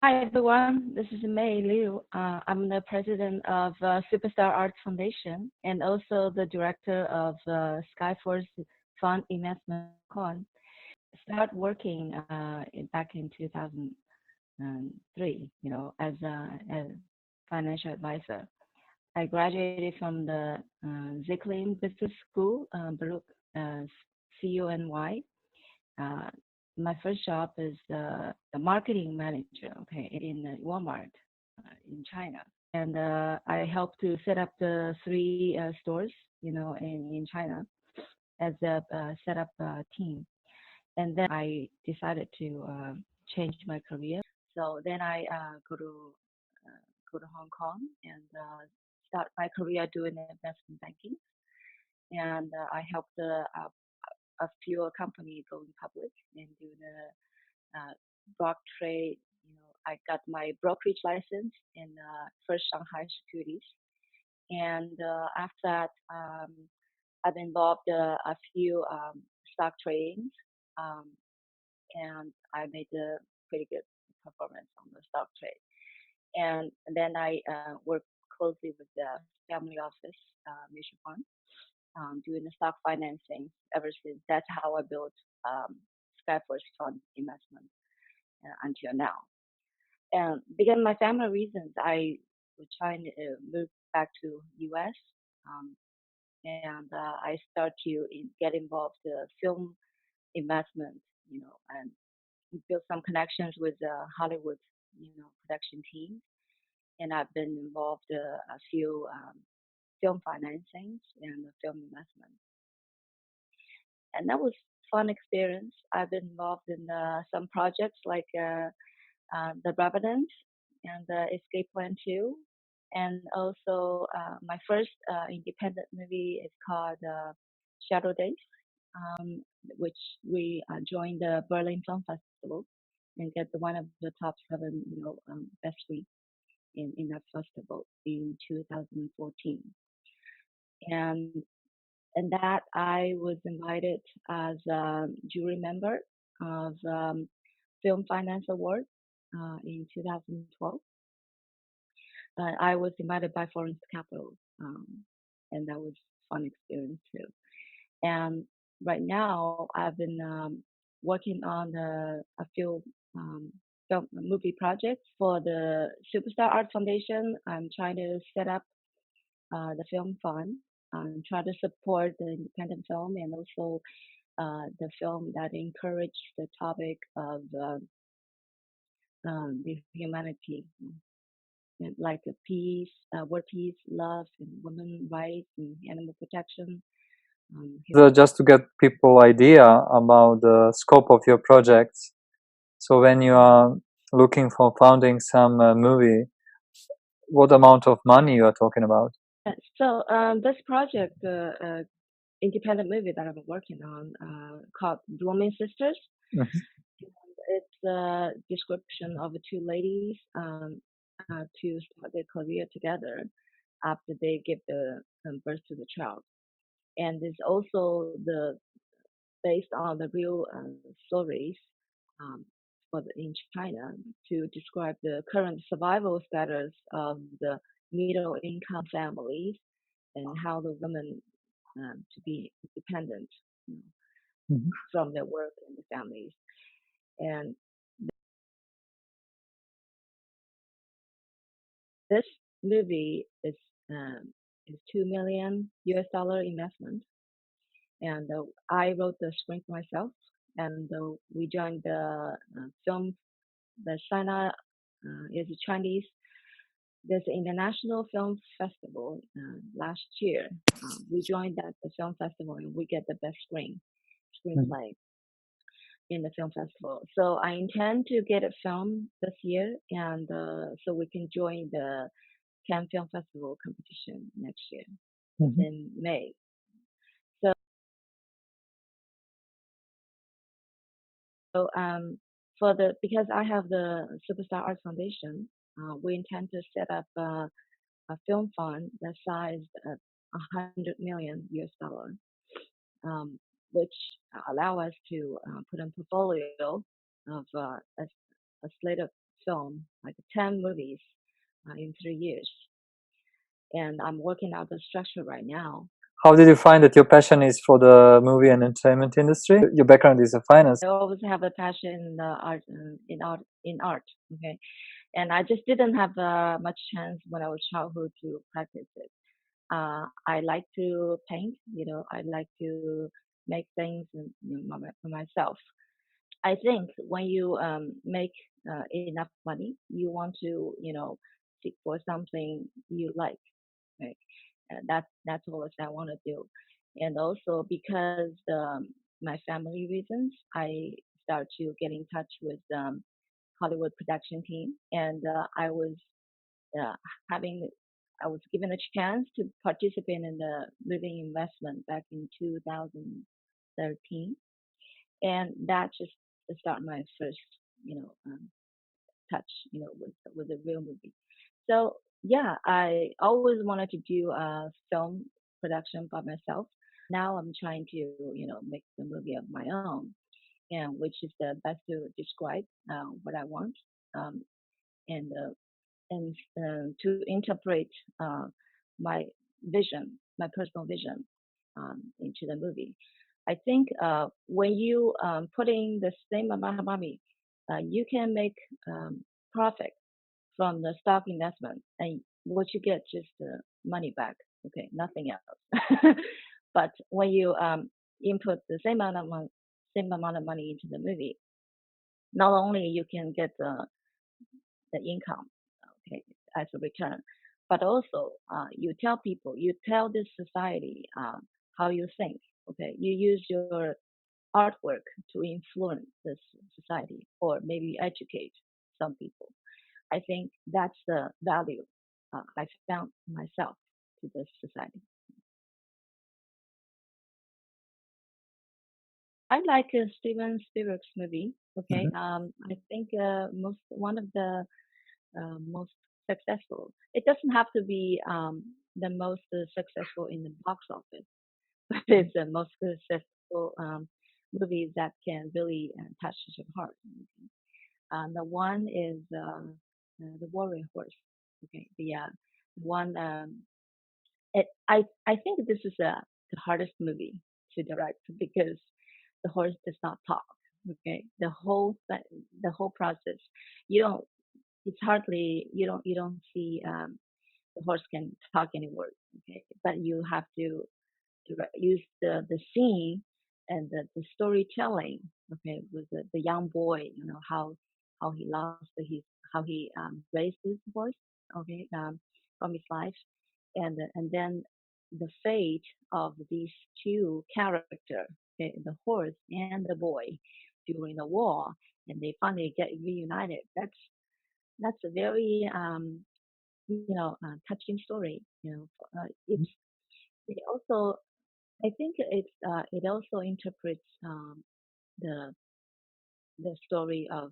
Hi everyone, this is Mei Liu. I'm the president of Superstar Arts Foundation and also the director of Skyforce Fund Investment Con. Start working back in 2003, as a financial advisor. I graduated from the Zicklin Business School, Baruch, uh, CUNY. Uh, my first job is the marketing manager, okay, in Walmart in China. And I helped to set up the three stores, in China as a setup team. And then I decided to change my career. So then I go to Hong Kong and start my career doing investment banking. And I helped a few company going public and doing a block trade. I got my brokerage license in First Shanghai Securities, and after that, I've involved a few stock tradings, um, and I made a pretty good performance on the stock trade. And then I work closely with the family office mutual fund, doing the stock financing ever since. That's how I built Skyforce Fund Investment until now. And because of my family reasons, I was trying to move back to U.S. Um, and I start to get involved film investment, and build some connections with Hollywood, production teams. And I've been involved a few film financings and film investment, and that was fun experience. I've been involved in some projects like the Revenant and the Escape Plan 2. And also, my first independent movie is called Shadow Days, which we joined the Berlin Film Festival and get one of the top seven, best screen in that festival in 2014. And and that I was invited as a jury member of Film Finance Award in 2012. I was invited by Foreign Capital, um, and that was fun experience too. And right now, I've been working on a few film movie projects for the Superstar Art Foundation. I'm trying to set up the film fund, try to support the independent film and also the film that encourage the topic of the humanity, and like the peace, world peace, love, and women rights, and animal protection. Just to get people idea about the scope of your projects. So when you are looking for founding some movie, what amount of money you are talking about? So this project, independent movie that I'm working on, called Roman Sisters. Mhm. It's a description of two ladies to start their career together after they give the birth to the child, and it's also the based on the real stories um, in China to describe the current survival status of the middle income families and how the women to be independent, you know, Mhm. from their work and the families. And this movie um, is $2 million investment, and I wrote the script myself, and we joined the film. The China is a Chinese. There's an international film festival last year. We joined that the film festival and we get the best Mhm. screenplay in the film festival. So I intend to get it filmed this year, and so we can join the Cannes Film Festival competition next year. It's Mhm. in May. So, for the because I have the Superstar Arts Foundation, we intend to set up a film fund that sized at 100 million US dollar, um, which allow us to put in portfolio of a slate of film, like 10 movies in 3 years. And I'm working out the structure right now. How did you find that your passion is for the movie and entertainment industry? Your background is in finance. I always have a passion in art, in art. Okay, and I just didn't have much chance when I was childhood to practice it. I like to paint. I like to make things for myself. I think when you make enough money, you want to, seek for something you like. Right? That's what I want to do. And also because my family reasons, I start to get in touch with Hollywood production team, and uh, having I was given a chance to participate in the movie investment back in 2013, and that just started my first, you know, um, touch, with a real movie. So yeah, I always wanted to do a film production by myself. Now I'm trying to, make the movie of my own, and which is the best to describe what I want, um, and to interpret uh, my vision, my personal vision, into the movie. I think when you put in the same amount of money, you can make profit from the stock investment, and what you get just the money back. Okay, nothing else. But when you input the same amount of money into the movie, not only you can get the income, okay, as a return, but also you tell people, you tell this society how you think. Okay, you use your artwork to influence this society or maybe educate some people. I think that's the value I found myself to this society. I like Steven Spielberg's movie. Okay, Mhm. I think most one of the most successful. It doesn't have to be the most successful in the box office, but it's the most successful movie that can really touch your heart. The one is the Warrior Horse. Okay, the one. I think this is the hardest movie to direct because the horse does not talk. Okay, the whole process, you don't. It's hardly you don't see the horse can talk any words. Okay, but you have to use the scene and the storytelling. Okay, with the young boy, how he lost his how he raised his horse. Okay, from his life, and then the fate of these two characters, okay, the horse and the boy, during the war, and they finally get reunited. That's a very touching story. It's it also I think it also interprets the the story of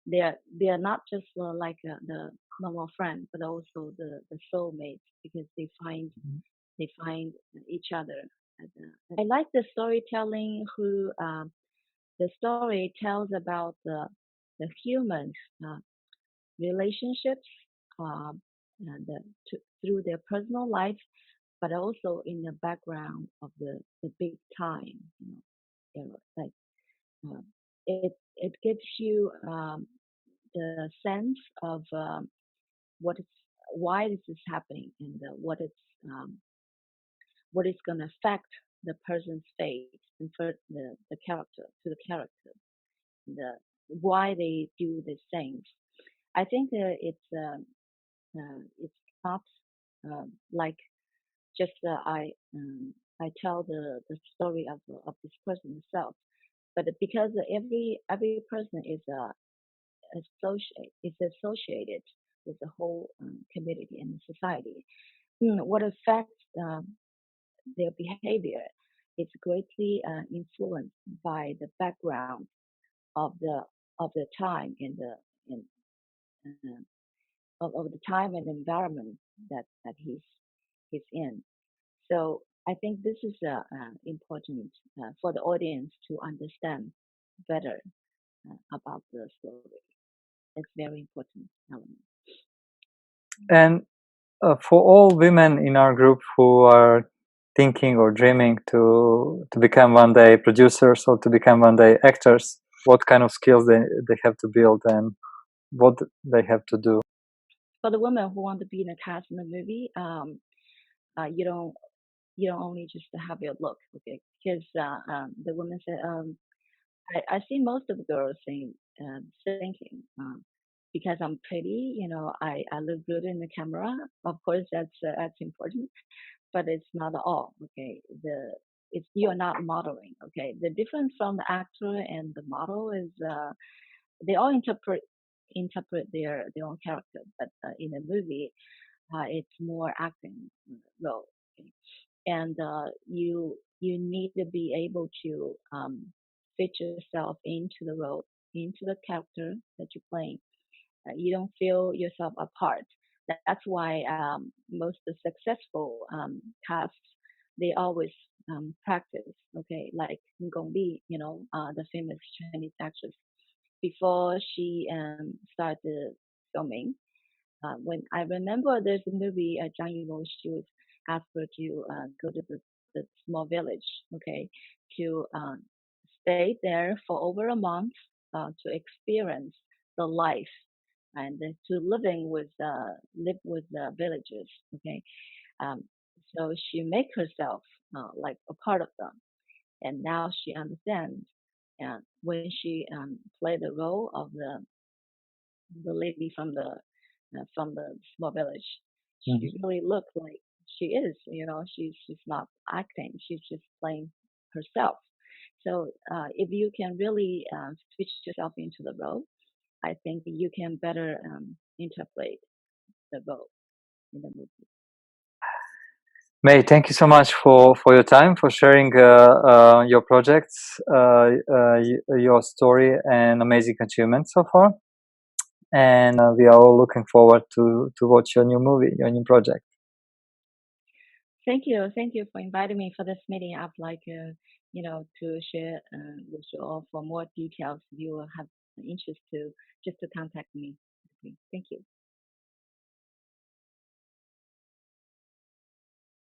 they're not just like the normal friend, but also the soulmates because they find each other. I like the storytelling. The story tells about the humans uh, relationships um, and through their personal life, but also in the background of the big time. Like uh, it gives you the sense of what it's why this is happening and what is going to affect the person's fate and for the character to the character, the why they do these things. I think it's not like just I tell the story of this person itself, but because every person is associated with the whole community and the society. What affects their behavior is greatly influenced by the background of the time and uh, of the time and environment that he's in. So I think this is important for the audience to understand better about the story. it's very important element. And for all women in our group who are thinking or dreaming to become one day producers or to become one day actors, what kind of skills they have to build and what they have to do? For the women who want to be in a cast in a movie, you don't only just have your look, okay? Because the women say, I see most of the girls saying, thinking, because I'm pretty, I look good in the camera. Of course, that's important, but it's not all. Okay, it's you're not modeling. Okay, the difference from the actor and the model is they all interpret their own character, but in a movie, it's more acting role. Okay? And you need to be able to fit yourself into the role, into the character that you're playing. You don't feel yourself apart. That's why most of the successful casts they always practice. Okay, like Gong Li, the famous Chinese actress, before she started filming. When I remember there's a movie, Zhang Yimou, she was asked her to go to the small village, okay, to stay there for over a month to experience the life and to live with the villagers, okay. Um, so she make herself like a part of them, and now she understands. And when she played the role of the lady from the small village. She really looked like she is. She's not acting. She's just playing herself. So if you can really switch yourself into the role, I think you can better interpret the role in the movie. May, thank you so much for your time, for sharing your projects, your story, and amazing achievements so far. And we are all looking forward to watch your new movie, your new project. Thank you for inviting me for this meeting. I'd like to share with you all for more details. If you have an interest to just to contact me. Thank you.